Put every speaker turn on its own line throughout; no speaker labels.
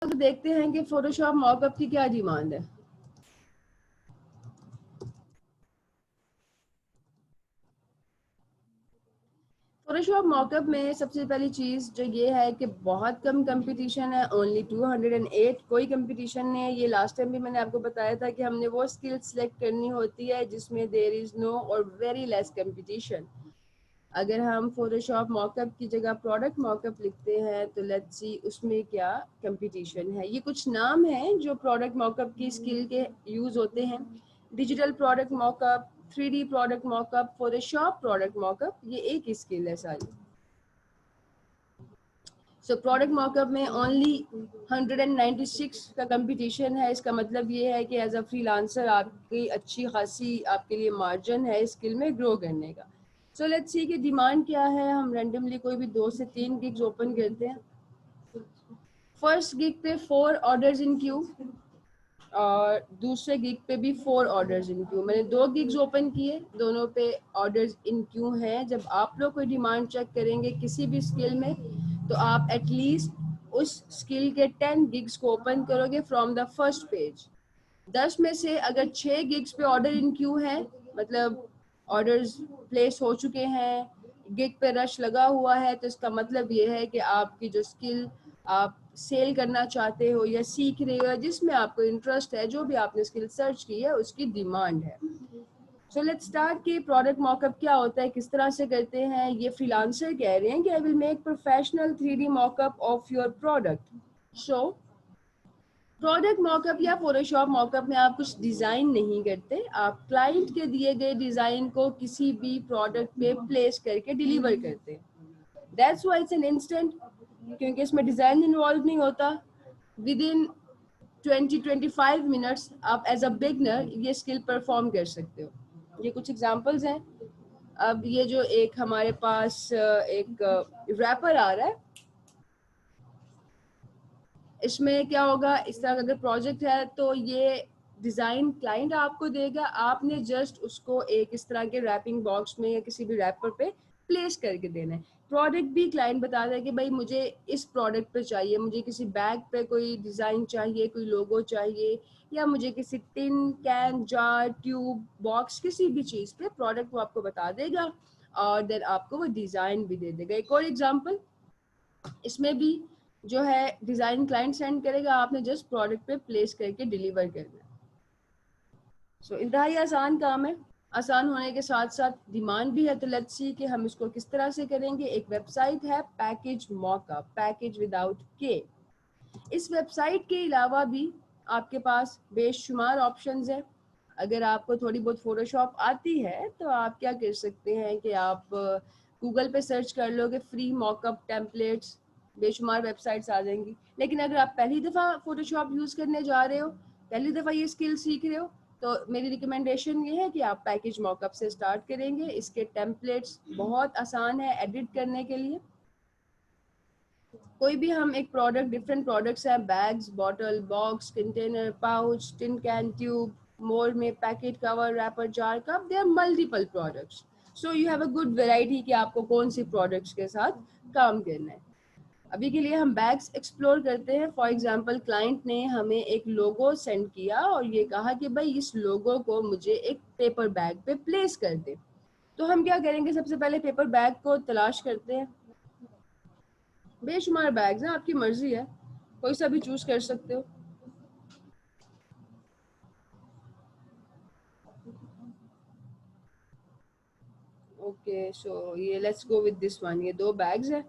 तो देखते हैं कि फोटोशॉप मॉकअप की क्या डिमांड है। फोटोशॉप मॉकअप में सबसे पहली चीज़ जो ये है कि बहुत कम कंपटीशन है, ओनली 208। कोई कंपटीशन नहीं है। ये लास्ट टाइम भी मैंने आपको बताया था कि हमने वो स्किल सेलेक्ट करनी होती है जिसमें देयर इज़ नो और वेरी लेस कंपटीशन। अगर हम फोटोशॉप मॉकअप की जगह प्रोडक्ट मॉकअप लिखते हैं तो लेट्स सी उसमें क्या कंपटीशन है। ये कुछ नाम हैं जो प्रोडक्ट मॉकअप की स्किल के यूज़ होते हैं। Digital product mock-up, 3D product mock-up, Photoshop product mock-up, ये एक ही स्किल है सारी। सो प्रोडक्ट मॉकअप में ओनली 196 का कंपटीशन है। इसका मतलब ये है कि एज अ फ्रीलांसर आपकी अच्छी खासी आपके लिए मार्जिन है स्किल में ग्रो करने का। सो लेट्स सी कि डिमांड क्या है। हम रैंडमली कोई भी 2 से 3 गिग्स ओपन करते हैं। फर्स्ट गिग पे 4 ऑर्डर्स इन क्यू और दूसरे गिग पे भी 4 ऑर्डर्स इन क्यू। मैंने 2 गिग्स ओपन किए, दोनों पे ऑर्डर्स इन क्यू हैं। जब आप लोग कोई डिमांड चेक करेंगे किसी भी स्किल में तो आप एटलीस्ट उस स्किल के 10 गिग्स को ओपन करोगे फ्रॉम द फर्स्ट पेज। 10 में से अगर 6 गिग्स पे ऑर्डर इन क्यू है, मतलब ऑर्डर्स प्लेस हो चुके हैं, गिग पे रश लगा हुआ है, तो इसका मतलब ये है कि आपकी जो स्किल आप सेल करना चाहते हो या सीख रहे हो, जिसमें आपको इंटरेस्ट है, जो भी आपने स्किल सर्च की है उसकी डिमांड है। सो लेट्स स्टार्ट कि प्रोडक्ट मॉकअप क्या होता है, किस तरह से करते हैं। ये फ्रीलांसर कह रहे हैं कि I will make professional 3D mock-up of your product. So product mock-up या फोटोशॉप मॉकअप में आप कुछ डिज़ाइन नहीं करते, आप क्लाइंट के दिए गए डिज़ाइन को किसी भी प्रोडक्ट पे प्लेस करके डिलीवर करते हैं। That's why it's an instant, क्योंकि इसमें डिज़ाइन इन्वॉल्व नहीं होता। विद इन 20-25 मिनट्स आप एज अ बिगनर ये स्किल परफॉर्म कर सकते हो। ये कुछ एग्जांपल्स हैं। अब ये जो एक हमारे पास एक रैपर आ रहा है, इसमें क्या होगा, इस तरह का अगर प्रोजेक्ट है तो ये डिज़ाइन क्लाइंट आपको देगा, आपने जस्ट उसको एक इस तरह के रैपिंग बॉक्स में या किसी भी रैपर पे प्लेस करके देना है। प्रोडक्ट भी क्लाइंट बताता है कि भाई मुझे इस प्रोडक्ट पे चाहिए, मुझे किसी बैग पे कोई डिज़ाइन चाहिए, कोई लोगो चाहिए, या मुझे किसी tin can jar tube box किसी भी चीज़ पे प्रोडक्ट वो आपको बता देगा और देन आपको वो डिज़ाइन भी दे देगा। एक और एग्जाम्पल, इसमें भी जो है डिज़ाइन क्लाइंट सेंड करेगा, आपने जस्ट प्रोडक्ट पे प्लेस करके डिलीवर करना है। सो इंतहाई आसान काम है। आसान होने के साथ साथ डिमांड भी है। तो लेट्स सी कि हम इसको किस तरह से करेंगे। एक वेबसाइट है पैकेज मॉकअप, पैकेज विदाउट के। इस वेबसाइट के अलावा भी आपके पास बेशुमार ऑप्शंस हैं। अगर आपको थोड़ी बहुत फोटोशॉप आती है तो आप क्या कर सकते हैं कि आप गूगल पे सर्च कर लोगे फ्री मॉकअप टेम्पलेट्स, बेशुमार वेबसाइट्स आ जाएंगी। लेकिन अगर आप पहली दफ़ा फोटोशॉप यूज़ करने जा रहे हो, पहली दफ़ा ये स्किल सीख रहे हो, तो मेरी रिकमेंडेशन ये है कि आप पैकेज मॉकअप से स्टार्ट करेंगे। इसके टेम्पलेट्स बहुत आसान है एडिट करने के लिए। कोई भी हम एक प्रोडक्ट, डिफरेंट प्रोडक्ट्स हैं, bags, bottle, box, container, pouch, tin can, tube, more में packet cover, wrapper, jar, cup, they are multiple products. So you have a good variety कि आपको कौन सी प्रोडक्ट्स के साथ काम करना है। अभी के लिए हम बैग्स एक्सप्लोर करते हैं। फॉर एग्जांपल क्लाइंट ने हमें एक लोगो सेंड किया और ये कहा कि भाई इस लोगो को मुझे एक पेपर बैग पे प्लेस कर दे। तो हम क्या करेंगे, सबसे पहले पेपर बैग को तलाश करते हैं। बेशुमार बैग्स हैं, आपकी मर्जी है, कोई सा भी चूज कर सकते हो। ओके सो ये let's go with this one. ये 2 बैग्स हैं।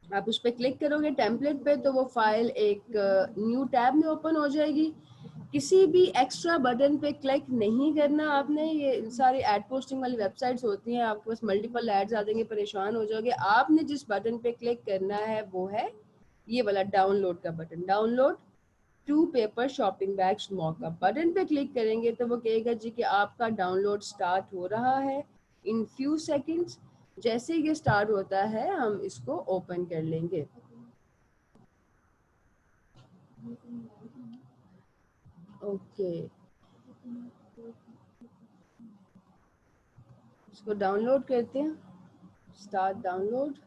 आप उस पर क्लिक करोगे टेम्पलेट पे तो वो फाइल एक न्यू टैब में ओपन हो जाएगी। किसी भी एक्स्ट्रा बटन पे क्लिक नहीं करना आपने। ये सारी एड पोस्टिंग वाली वेबसाइट्स होती हैं, आपके पास मल्टीपल एड्स आ जाएंगे, परेशान हो जाओगे। आपने जिस बटन पे क्लिक करना है वो है ये वाला डाउनलोड का button. Download 2 paper shopping bags mock-up, button पे क्लिक करेंगे तो वो कहेगा जी कि आपका डाउनलोड स्टार्ट हो रहा है इन फ्यू सेकंड्स। जैसे ये स्टार्ट होता है हम इसको ओपन कर लेंगे। ओके इसको डाउनलोड करते हैं। Start download.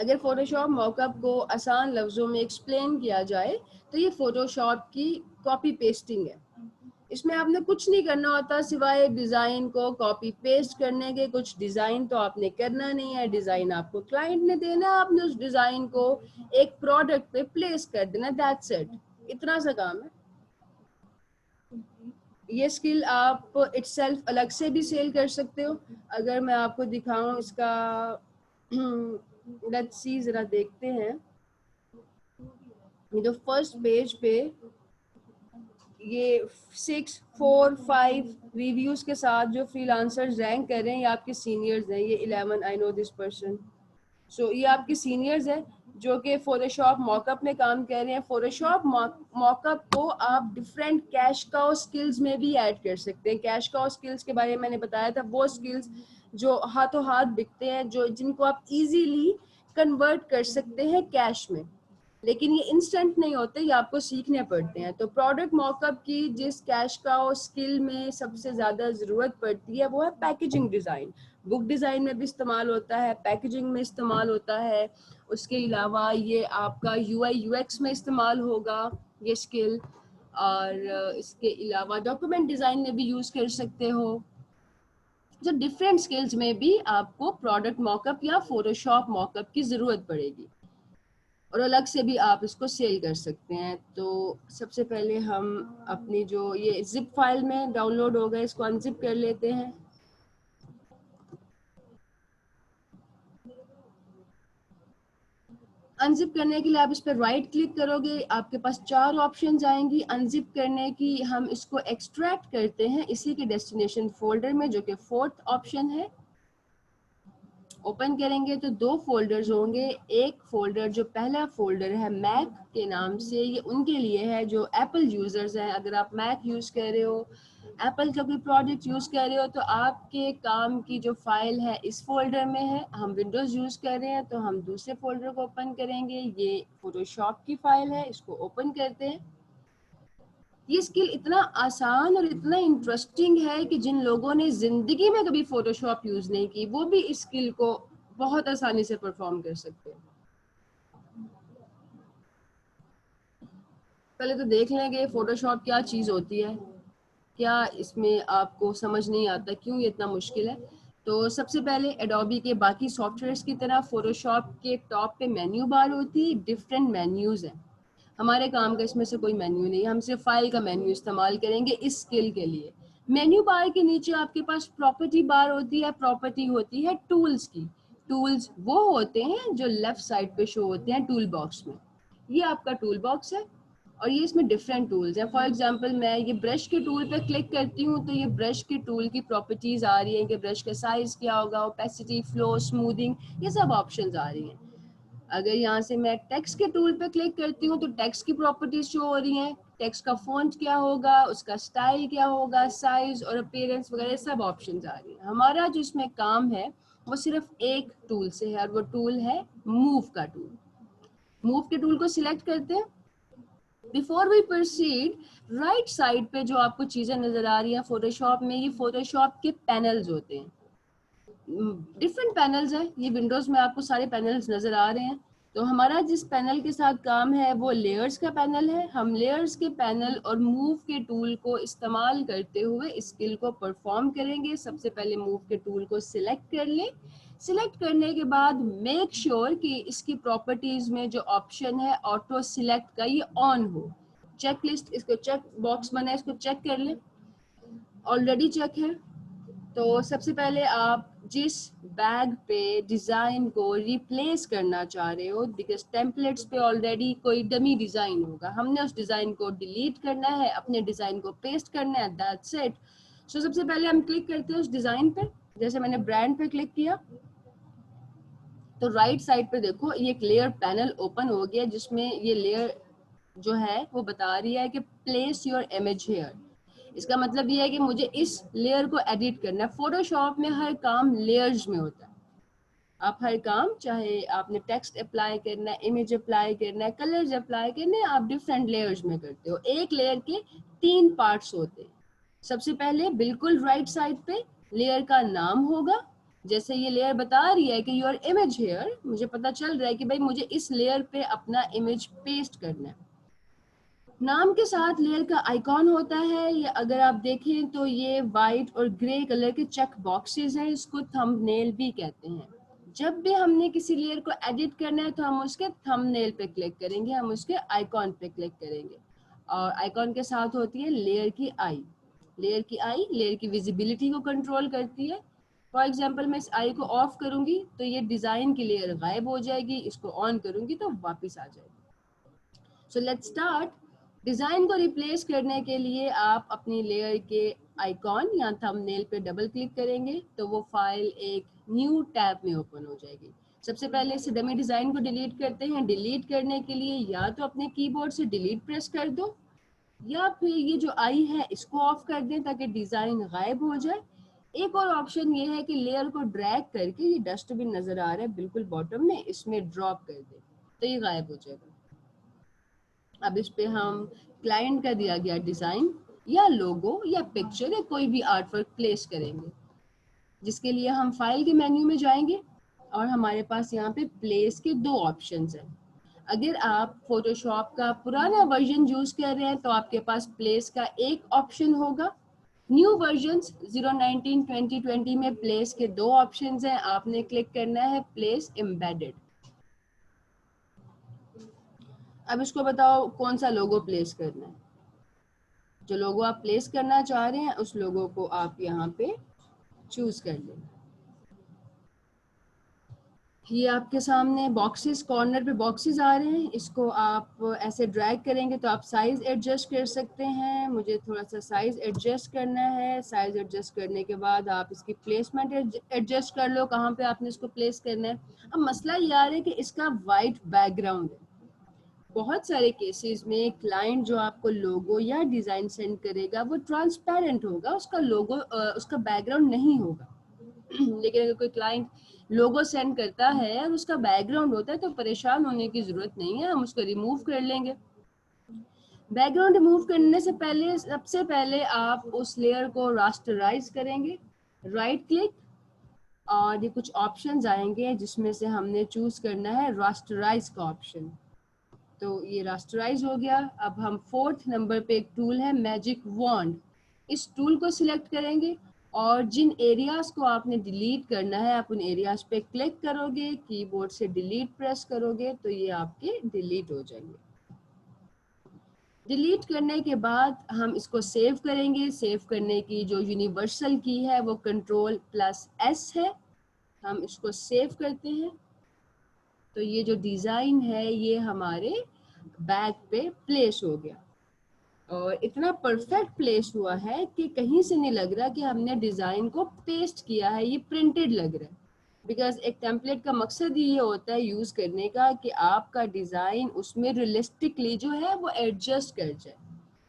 अगर फोटोशॉप मॉकअप को आसान लफ्जों में एक्सप्लेन किया जाए तो ये फोटोशॉप की कॉपी पेस्टिंग है। इसमें आपने कुछ नहीं करना होता सिवाय डिजाइन को कॉपी पेस्ट करने के। कुछ डिजाइन तो आपने करना नहीं है, डिजाइन आपको क्लाइंट ने देना है, आपने उस डिजाइन को एक प्रोडक्ट पे प्लेस कर देना, दैट्स इट, इतना सा काम है। ये स्किल आप इटसेल्फ अलग से भी सेल कर सकते हो। अगर मैं आपको दिखाऊं इसका लेट्स सी, जरा देखते हैं। ये जो फर्स्ट पेज पे ये 6, 4, 5 रिव्यूज के साथ जो फ्रीलांसर्स रैंक कर रहे हैं, ये आपके सीनियर्स हैं। ये 11, आई नो दिस पर्सन। सो ये आपके सीनियर्स हैं जो कि फोटोशॉप मॉकअप में काम कर रहे हैं। फोटोशॉप मॉकअप को आप डिफरेंट कैश काउ स्किल्स में भी ऐड कर सकते हैं। कैश काउ स्किल्स के बारे में मैंने बताया था, वो स्किल्स जो हाथों हाथ बिकते हैं, जो जिनको आप इजीली कन्वर्ट कर सकते हैं कैश में, लेकिन ये इंस्टेंट नहीं होते, ये आपको सीखने पड़ते हैं। तो प्रोडक्ट मॉकअप की जिस कैश काउ स्किल में सबसे ज़्यादा ज़रूरत पड़ती है वो है पैकेजिंग डिज़ाइन। बुक डिज़ाइन में भी इस्तेमाल होता है, पैकेजिंग में इस्तेमाल होता है। उसके अलावा ये आपका UI UX में इस्तेमाल होगा ये स्किल, और इसके अलावा डॉक्यूमेंट डिज़ाइन में भी यूज़ कर सकते हो। जो डिफरेंट स्किल्स में भी आपको प्रोडक्ट मॉकअप या फोटोशॉप मॉकअप की ज़रूरत पड़ेगी, और अलग से भी आप इसको सेल कर सकते हैं। तो सबसे पहले हम अपनी जो ये जिप फाइल में डाउनलोड हो गए, इसको अनजिप कर लेते हैं। अनजिप करने के लिए आप इस पर राइट क्लिक करोगे, आपके पास 4 ऑप्शन आएंगी अनजिप करने की। हम इसको एक्सट्रैक्ट करते हैं इसी के डेस्टिनेशन फोल्डर में, जो कि 4th ऑप्शन है। ओपन करेंगे तो 2 फोल्डर्स होंगे। एक फोल्डर जो पहला फोल्डर है मैक के नाम से, ये उनके लिए है जो एप्पल यूजर्स हैं। अगर आप मैक यूज कर रहे हो, एप्पल का कोई प्रोडक्ट यूज कर रहे हो, तो आपके काम की जो फाइल है इस फोल्डर में है। हम विंडोज यूज कर रहे हैं तो हम दूसरे फोल्डर को ओपन करेंगे। ये फोटोशॉप की फाइल है, इसको ओपन करते हैं। ये स्किल इतना आसान और इतना इंटरेस्टिंग है कि जिन लोगों ने जिंदगी में कभी फोटोशॉप यूज नहीं की, वो भी इस स्किल को बहुत आसानी से परफॉर्म कर सकते हैं। पहले तो देख लेंगे फोटोशॉप क्या चीज होती है, क्या इसमें आपको समझ नहीं आता, क्यों ये इतना मुश्किल है। तो सबसे पहले एडोबी के बाकी सॉफ्टवेयर्स की तरह फोटोशॉप के टॉप पे मेन्यू बार होती है, डिफरेंट मेन्यूज हैं। हमारे काम का इसमें से कोई मेन्यू नहीं, हम सिर्फ फाइल का मेन्यू इस्तेमाल करेंगे इस स्किल के लिए। मेन्यू बार के नीचे आपके पास प्रॉपर्टी बार होती है। प्रॉपर्टी होती है टूल्स की। टूल्स वो होते हैं जो लेफ्ट साइड पे शो होते हैं टूल बॉक्स में। ये आपका टूल बॉक्स है और ये इसमें डिफरेंट टूल्स हैं। फॉर एग्जांपल मैं ये ब्रश के टूल पे क्लिक करती हूँ तो ये ब्रश के टूल की प्रॉपर्टीज आ रही हैं कि ब्रश का साइज क्या होगा, ओपेसिटी, फ्लो, स्मूथिंग, ये सब ऑप्शंस आ रही हैं। अगर यहाँ से मैं टेक्स्ट के टूल पे क्लिक करती हूँ तो टेक्स्ट की प्रॉपर्टीज शो हो रही हैं। टेक्स्ट का फॉन्ट क्या होगा, उसका स्टाइल क्या होगा, साइज और अपीयरेंस वगैरह सब ऑप्शंस आ रही हैं। हमारा जो इसमें काम है वो सिर्फ एक टूल से है और वो टूल है मूव का टूल। मूव के टूल को सिलेक्ट करते हैं। Before we proceed, right side पे जो आपको चीजें नजर आ रही हैं फोटोशॉप में, ये फोटोशॉप के पैनल्स होते हैं। डिफरेंट पैनल्स हैं, ये विंडोज में आपको सारे पैनल्स नजर आ रहे हैं। तो हमारा जिस पैनल के साथ काम है वो लेयर्स का पैनल है। हम लेयर्स के पैनल और मूव के टूल को इस्तेमाल करते हुए इस स्किल को परफॉर्म करेंगे। सबसे पहले मूव के टूल को सिलेक्ट कर लें। सिलेक्ट करने के बाद मेक श्योर कि इसकी प्रॉपर्टीज में जो ऑप्शन है ऑटो सिलेक्ट का, ये ऑन हो। चेक लिस्ट, इसको चेक बॉक्स बना है, इसको चेक कर लें। ऑलरेडी चेक है। तो सबसे पहले आप जिस बैग पे डिज़ाइन को रिप्लेस करना चाह रहे हो, बिकॉज टेम्पलेट्स पे ऑलरेडी कोई डमी डिज़ाइन होगा, हमने उस डिज़ाइन को डिलीट करना है, अपने डिज़ाइन को पेस्ट करना है, दैट्स इट। सो सबसे पहले हम क्लिक करते हैं उस डिज़ाइन पे। जैसे मैंने ब्रांड पे क्लिक किया तो राइट साइड पे देखो ये एक लेयर पैनल ओपन हो गया, जिसमें ये लेयर जो है वो बता रही है कि प्लेस योर इमेज हेयर। इसका मतलब ये है कि मुझे इस लेयर को एडिट करना है। फोटोशॉप में हर काम लेयर्स में होता है। आप हर काम, चाहे आपने टेक्स्ट अप्लाई करना है, इमेज अप्लाई करना है, कलर्स अप्लाई करने हैं, आप डिफरेंट लेयर्स में करते हो। एक लेयर के 3 पार्ट्स होते हैं। सबसे पहले बिल्कुल राइट साइड पे लेयर का नाम होगा, जैसे ये लेयर बता रही है कि योर इमेज हेयर, मुझे पता चल रहा है कि भाई मुझे इस लेयर पे अपना इमेज पेस्ट करना है। नाम के साथ लेयर का आइकॉन होता है, या अगर आप देखें तो ये वाइट और ग्रे कलर के चेक बॉक्सेस हैं, इसको थंबनेल भी कहते हैं। जब भी हमने किसी लेयर को एडिट करना है तो हम उसके थंबनेल पे क्लिक करेंगे, हम उसके आइकॉन पे क्लिक करेंगे, और आइकॉन के साथ होती है लेयर की आई। लेयर की आई लेयर की विजिबिलिटी को कंट्रोल करती है। फॉर एग्जाम्पल मैं इस आई को ऑफ करूंगी तो ये डिजाइन की लेयर गायब हो जाएगी, इसको ऑन करूंगी तो वापस आ जाएगी। So let's start. डिजाइन को रिप्लेस करने के लिए आप अपनी लेयर के आइकॉन या थंबनेल पे डबल क्लिक करेंगे तो वो फाइल एक न्यू टैब में ओपन हो जाएगी। सबसे पहले इस डमी डिजाइन को डिलीट करते हैं। डिलीट करने के लिए या तो अपने कीबोर्ड से डिलीट प्रेस कर दो, या फिर ये जो आई है इसको ऑफ कर दें ताकि डिजाइन गायब हो जाए। एक और ऑप्शन ये है कि लेयर को ड्रैग करके, ये डस्टबिन नजर आ रहा है बिल्कुल बॉटम में, इसमें ड्रॉप कर दें तो ये गायब हो जाएगा। अब इस पे हम क्लाइंट का दिया गया डिजाइन या लोगो या पिक्चर या कोई भी आर्ट वर्क प्लेस करेंगे, जिसके लिए हम फाइल के मेन्यू में जाएंगे और हमारे पास यहाँ पे प्लेस के दो ऑप्शंस हैं। अगर आप फोटोशॉप का पुराना वर्जन यूज कर रहे हैं तो आपके पास प्लेस का एक ऑप्शन होगा। न्यू वर्जन 019 2020 में प्लेस के दो ऑप्शंस हैं, आपने क्लिक करना है प्लेस एम्बेडेड। अब इसको बताओ कौन सा लोगो प्लेस करना है। जो लोगो आप प्लेस करना चाह रहे हैं उस लोगो को आप यहाँ पे चूज कर लें। ये आपके सामने बॉक्सेस, कॉर्नर पे बॉक्सेस आ रहे हैं, इसको आप ऐसे ड्रैग करेंगे तो आप साइज एडजस्ट कर सकते हैं। मुझे थोड़ा सा साइज एडजस्ट करना है। साइज एडजस्ट करने के बाद आप इसकी प्लेसमेंट एडजस्ट कर लो, कहाँ पे आपने इसको प्लेस करना है। अब मसला ये आ रहा है कि इसका वाइट बैकग्राउंड है। बहुत सारे केसेस में क्लाइंट जो आपको लोगो या डिजाइन सेंड करेगा वो ट्रांसपेरेंट होगा, उसका लोगो उसका बैकग्राउंड नहीं होगा। लेकिन अगर कोई क्लाइंट लोगो सेंड करता है और उसका बैकग्राउंड होता है तो परेशान होने की जरूरत नहीं है, हम उसको रिमूव कर लेंगे। बैकग्राउंड रिमूव करने से पहले सबसे पहले आप उस लेयर को रास्टराइज करेंगे। राइट क्लिक और ये कुछ ऑप्शंस आएंगे जिसमें से हमने चूज करना है रास्टराइज का ऑप्शन। तो ये रास्टराइज हो गया। अब हम 4th नंबर पे एक टूल है मैजिक वॉन्ड, इस टूल को सिलेक्ट करेंगे और जिन एरियाज को आपने डिलीट करना है आप उन एरियाज पे क्लिक करोगे, कीबोर्ड से डिलीट प्रेस करोगे तो ये आपके डिलीट हो जाएंगे। डिलीट करने के बाद हम इसको सेव करेंगे। सेव करने की जो यूनिवर्सल की है वो Ctrl+S है। हम इसको सेव करते हैं तो ये जो डिजाइन है ये हमारे बैग पे प्लेस हो गया, और इतना परफेक्ट प्लेस हुआ है कि कहीं से नहीं लग रहा कि हमने डिजाइन को पेस्ट किया है, ये प्रिंटेड लग रहा है। बिकॉज एक टेम्पलेट का मकसद ही ये होता है यूज करने का कि आपका डिजाइन उसमें रियलिस्टिकली जो है वो एडजस्ट कर जाए।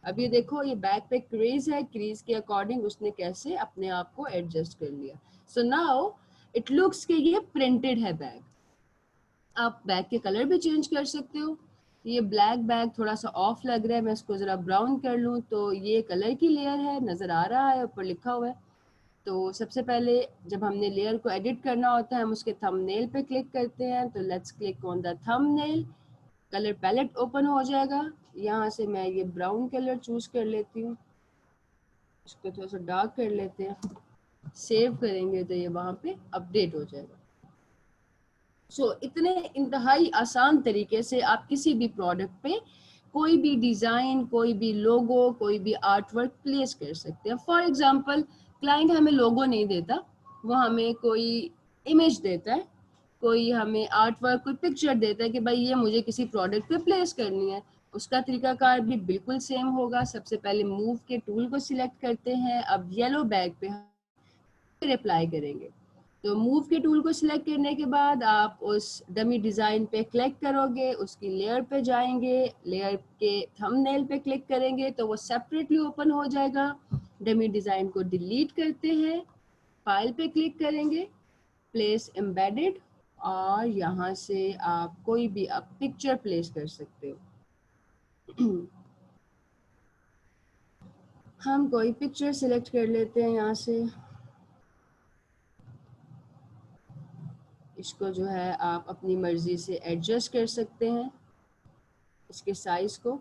अब ये देखो ये बैग पे क्रीज है, क्रीज के अकॉर्डिंग उसने कैसे अपने आप को एडजस्ट कर लिया। सो नाउ इट लुक्स कि ये प्रिंटेड है बैग। आप बैग के कलर भी चेंज कर सकते हो। ये ब्लैक बैग थोड़ा सा ऑफ लग रहा है, मैं इसको ज़रा ब्राउन कर लूँ तो ये कलर की लेयर है, नज़र आ रहा है, ऊपर लिखा हुआ है। तो सबसे पहले जब हमने लेयर को एडिट करना होता है हम उसके थंबनेल पे क्लिक करते हैं, तो let's click on the thumbnail. Colour palette open हो जाएगा। यहाँ से मैं ये ब्राउन कलर चूज कर लेती हूँ, इसको थोड़ा सा डार्क कर लेते हैं। सेव करेंगे तो ये वहाँ पे अपडेट हो जाएगा। इतने इंतहाई आसान तरीके से आप किसी भी प्रोडक्ट पे कोई भी डिज़ाइन, कोई भी लोगो, कोई भी आर्ट वर्क प्लेस कर सकते हैं। फॉर एग्जांपल क्लाइंट हमें लोगो नहीं देता, वो हमें कोई इमेज देता है, कोई हमें आर्ट वर्क, कोई पिक्चर देता है कि भाई ये मुझे किसी प्रोडक्ट पे प्लेस करनी है। उसका तरीकाकार भी बिल्कुल सेम होगा। सबसे पहले मूव के टूल को सिलेक्ट करते हैं। अब येलो बैग पे फिर अप्लाई करेंगे। तो मूव के टूल को सिलेक्ट करने के बाद आप उस डमी डिज़ाइन पे क्लिक करोगे, उसकी लेयर पे जाएंगे, लेयर के थंबनेल पे क्लिक करेंगे तो वो सेपरेटली ओपन हो जाएगा। डमी डिज़ाइन को डिलीट करते हैं, फाइल पे क्लिक करेंगे, प्लेस एम्बेडेड, और यहाँ से आप कोई भी आप पिक्चर प्लेस कर सकते हो। हम कोई पिक्चर सिलेक्ट कर लेते हैं यहाँ से। इसको जो है आप अपनी मर्जी से एडजस्ट कर सकते हैं, इसके साइज को।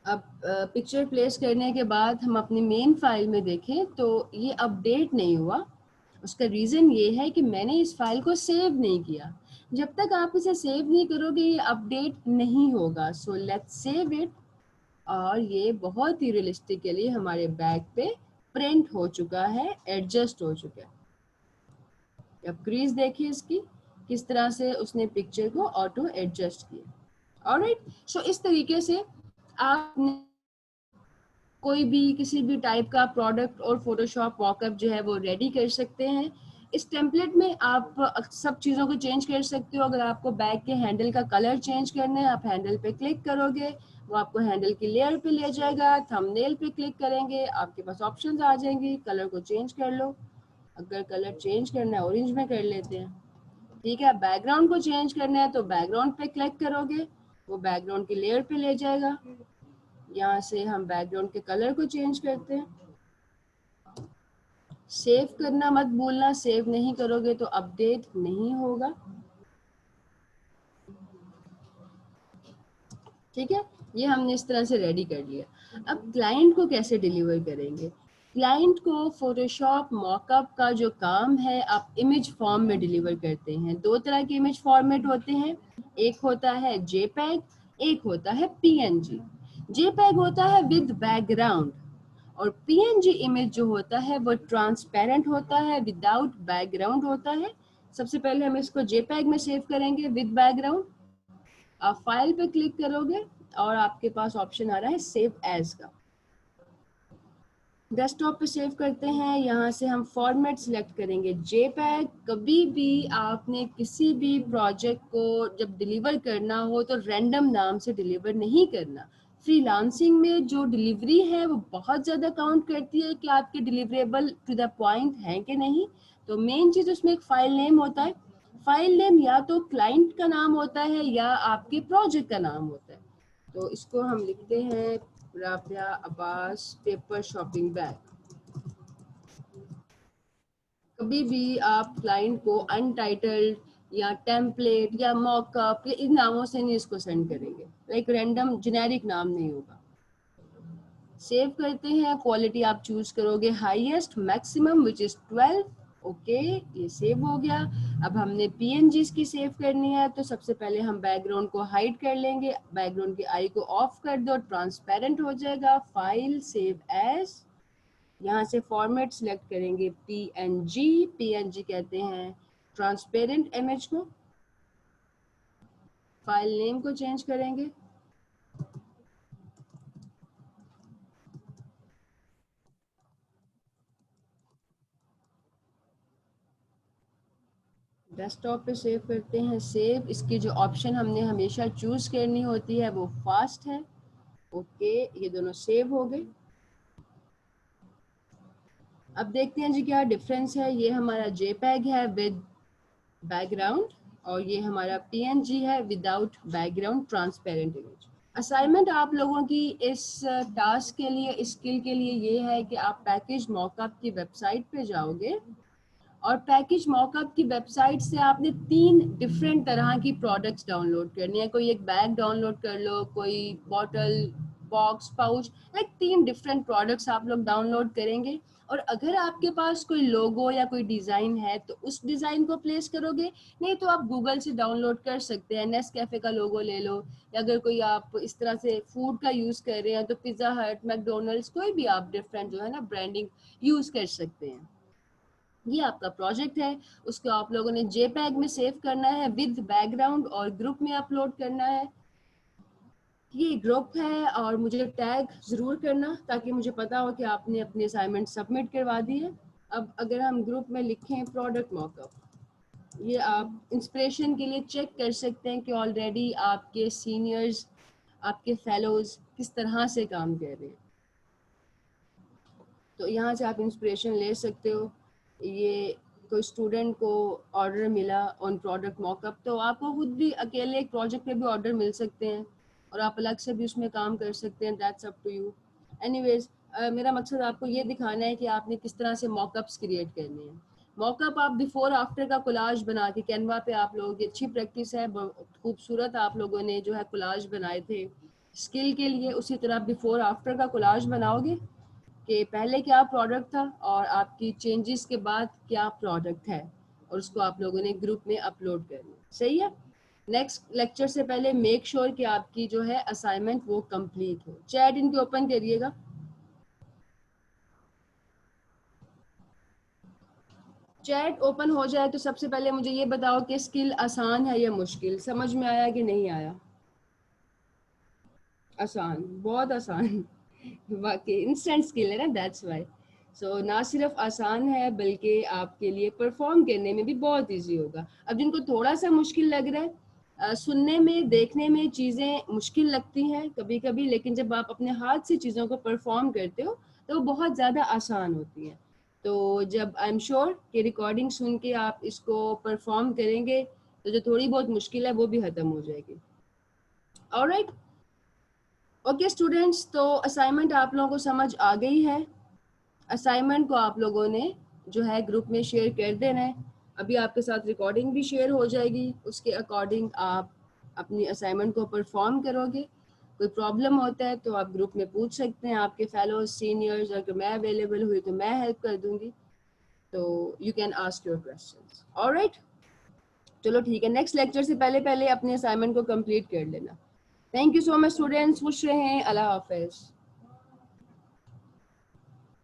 अब पिक्चर प्लेस करने के बाद हम अपनी मेन फाइल में देखें तो ये अपडेट नहीं हुआ। उसका रीज़न ये है कि मैंने इस फाइल को सेव नहीं किया। जब तक आप इसे सेव नहीं करोगे ये अपडेट नहीं होगा। So let's save it. और ये बहुत ही रियलिस्टिकली हमारे बैग पे प्रिंट हो चुका है, एडजस्ट हो चुका है। अब क्रीज देखिए इसकी, किस तरह से उसने पिक्चर को ऑटो एडजस्ट किया। ऑलराइट, सो इस तरीके से आप कोई भी किसी भी टाइप का प्रोडक्ट और फोटोशॉप मॉकअप जो है वो रेडी कर सकते हैं। इस टेम्पलेट में आप सब चीज़ों को चेंज कर सकते हो। अगर आपको बैग के हैंडल का कलर चेंज करना है, आप हैंडल पे क्लिक करोगे, वो आपको हैंडल की लेयर पे ले जाएगा। थंबनेल पे क्लिक करेंगे, आपके पास ऑप्शंस आ जाएंगी, कलर को चेंज कर लो। अगर कलर चेंज करना है ऑरेंज में कर लेते हैं, ठीक है। बैकग्राउंड को चेंज करना है तो बैकग्राउंड पे क्लिक करोगे, वो बैकग्राउंड की लेयर पे ले जाएगा। यहाँ से हम बैकग्राउंड के कलर को चेंज करते हैं। सेव करना मत भूलना, सेव नहीं करोगे तो अपडेट नहीं होगा, ठीक है। ये हमने इस तरह से रेडी कर लिया। अब क्लाइंट को कैसे डिलीवर करेंगे? क्लाइंट को फोटोशॉप मॉकअप का जो काम है आप इमेज फॉर्म में डिलीवर करते हैं। दो तरह के इमेज फॉर्मेट होते हैं, एक होता है जेपैग, एक होता है पीएनजी। जेपैग होता है विद बैकग्राउंड और पीएनजी इमेज जो होता है वो ट्रांसपेरेंट होता है, विदाउट बैकग्राउंड होता है। सबसे पहले हम इसको जेपैग में सेव करेंगे विद बैकग्राउंड। आप फाइल पे क्लिक करोगे और आपके पास ऑप्शन आ रहा है सेव एज का। डेस्कटॉप पे सेव करते हैं, यहाँ से हम फॉर्मेट सिलेक्ट करेंगे जेपैग। कभी भी आपने किसी भी प्रोजेक्ट को जब डिलीवर करना हो तो रैंडम नाम से डिलीवर नहीं करना। फ्रीलांसिंग में जो डिलीवरी है वो बहुत ज़्यादा काउंट करती है कि आपके डिलीवरेबल टू द पॉइंट है कि नहीं। तो मेन चीज़ उसमें एक फाइल नेम होता है। फाइल नेम या तो क्लाइंट का नाम होता है या आपके प्रोजेक्ट का नाम होता है। तो इसको हम लिखते हैं Rabia Abbas paper shopping bag. कभी भी आप क्लाइंट को अनटाइटल्ड या टेम्पलेट या मॉकअप या इन नामों से नहीं इसको सेंड करेंगे, लाइक रैंडम जेनेरिक नाम नहीं होगा। सेव करते हैं, क्वालिटी आप चूज करोगे highest maximum which is 12। Okay, ये सेव हो गया। अब हमने पीएनजी की सेव करनी है तो सबसे पहले हम बैकग्राउंड को हाइड कर लेंगे। बैकग्राउंड की आई को ऑफ कर दो, ट्रांसपेरेंट हो जाएगा। फाइल सेव एज, यहाँ से फॉर्मेट सिलेक्ट करेंगे पीएनजी। पीएनजी कहते हैं ट्रांसपेरेंट इमेज को। फाइल नेम को चेंज करेंगे, डेस्कटॉप पे सेव करते हैं सेव। इसकी जो ऑप्शन हमने हमेशा चूज करनी होती है वो फास्ट है। ओके, ये दोनों सेव हो गए। अब देखते हैं जी क्या डिफरेंस है। ये हमारा जेपैग है विद बैकग्राउंड और ये हमारा पीएनजी है without background transparent image. Assignment आप लोगों की इस टास्क के लिए, इस स्किल के लिए ये है कि आप पैकेज मॉकअप की वेबसाइट पे जाओगे और पैकेज मॉकअप की वेबसाइट से आपने 3 डिफरेंट तरह की प्रोडक्ट्स डाउनलोड करनी है। कोई एक बैग डाउनलोड कर लो, कोई bottle, box, pouch, like 3 different products आप लोग डाउनलोड करेंगे। और अगर आपके पास कोई लोगो या कोई डिज़ाइन है तो उस डिज़ाइन को प्लेस करोगे, नहीं तो आप गूगल से डाउनलोड कर सकते हैं। नेस्कैफे का लोगो ले लो, या अगर कोई आप इस तरह से फूड का यूज़ कर रहे हैं तो पिज़्ज़ा हट, मैकडोनल्ड्स, कोई भी आप डिफरेंट जो है ना ब्रांडिंग यूज़ कर सकते हैं। ये आपका प्रोजेक्ट है, उसको आप लोगों ने जेपैग में सेव करना है विद बैकग्राउंड और ग्रुप में अपलोड करना है। ये ग्रुप है और मुझे टैग ज़रूर करना ताकि मुझे पता हो कि आपने अपनी असाइनमेंट सबमिट करवा दी है। अब अगर हम ग्रुप में लिखें प्रोडक्ट मॉकअप, ये आप इंस्पिरेशन के लिए चेक कर सकते हैं कि ऑलरेडी आपके सीनियर्स, आपके फेलोज किस तरह से काम कर रहे हैं। तो यहाँ से आप इंस्पिरेशन ले सकते हो। ये कोई स्टूडेंट को ऑर्डर मिला ऑन प्रोडक्ट मॉकअप, तो आपको खुद भी अकेले एक प्रोजेक्ट पे भी ऑर्डर मिल सकते हैं और आप अलग से भी उसमें काम कर सकते हैं। That's up to you. Anyways, मेरा मकसद आपको ये दिखाना है कि आपने किस तरह से मॉकअप्स क्रिएट करने हैं। मॉकअप आप बिफोर आफ्टर का कोलाज बना के कैनवा पे, आप लोगों की अच्छी प्रैक्टिस है, खूबसूरत आप लोगों ने जो है कोलाज बनाए थे स्किल के लिए। उसी तरह बिफोर आफ्टर का कोलाज बनाओगे कि पहले क्या प्रोडक्ट था और आपकी चेंजेस के बाद क्या प्रोडक्ट है, और उसको आप लोगों ने ग्रुप में अपलोड करना। सही है। नेक्स्ट लेक्चर से पहले मेक श्योर कि आपकी जो है असाइनमेंट वो कंप्लीट हो। चैट इनके ओपन करिएगा। चैट ओपन हो जाए तो सबसे पहले मुझे ये बताओ कि स्किल आसान है या मुश्किल, समझ में आया कि नहीं आया? आसान, बहुत आसान। वाकई इंस्टेंट स्किल है ना, दैट्स वाई। सो ना सिर्फ आसान है बल्कि आपके लिए परफॉर्म करने में भी बहुत इजी होगा। अब जिनको थोड़ा सा मुश्किल लग रहा है, सुनने में देखने में चीज़ें मुश्किल लगती हैं कभी कभी, लेकिन जब आप अपने हाथ से चीज़ों को परफॉर्म करते हो तो वो बहुत ज़्यादा आसान होती हैं। तो जब आई एम श्योर कि रिकॉर्डिंग सुन के आप इसको परफॉर्म करेंगे तो जो थोड़ी बहुत मुश्किल है वो भी ख़त्म हो जाएगी। ऑलराइट, ओके स्टूडेंट्स, तो असाइनमेंट आप लोगों को समझ आ गई है। असाइनमेंट को आप लोगों ने जो है ग्रुप में शेयर कर देना है। अभी आपके साथ रिकॉर्डिंग भी शेयर हो जाएगी, उसके अकॉर्डिंग आप अपनी असाइनमेंट को परफॉर्म करोगे। कोई प्रॉब्लम होता है तो आप ग्रुप में पूछ सकते हैं आपके फेलो सीनियर्स, अगर मैं अवेलेबल हुई तो मैं हेल्प कर दूंगी। तो you can ask your questions. Alright, चलो ठीक है, नेक्स्ट लेक्चर से पहले पहले अपने असाइनमेंट को कंप्लीट कर लेना। Thank you so much students, खुश रहें, अल्लाह हाफिज़।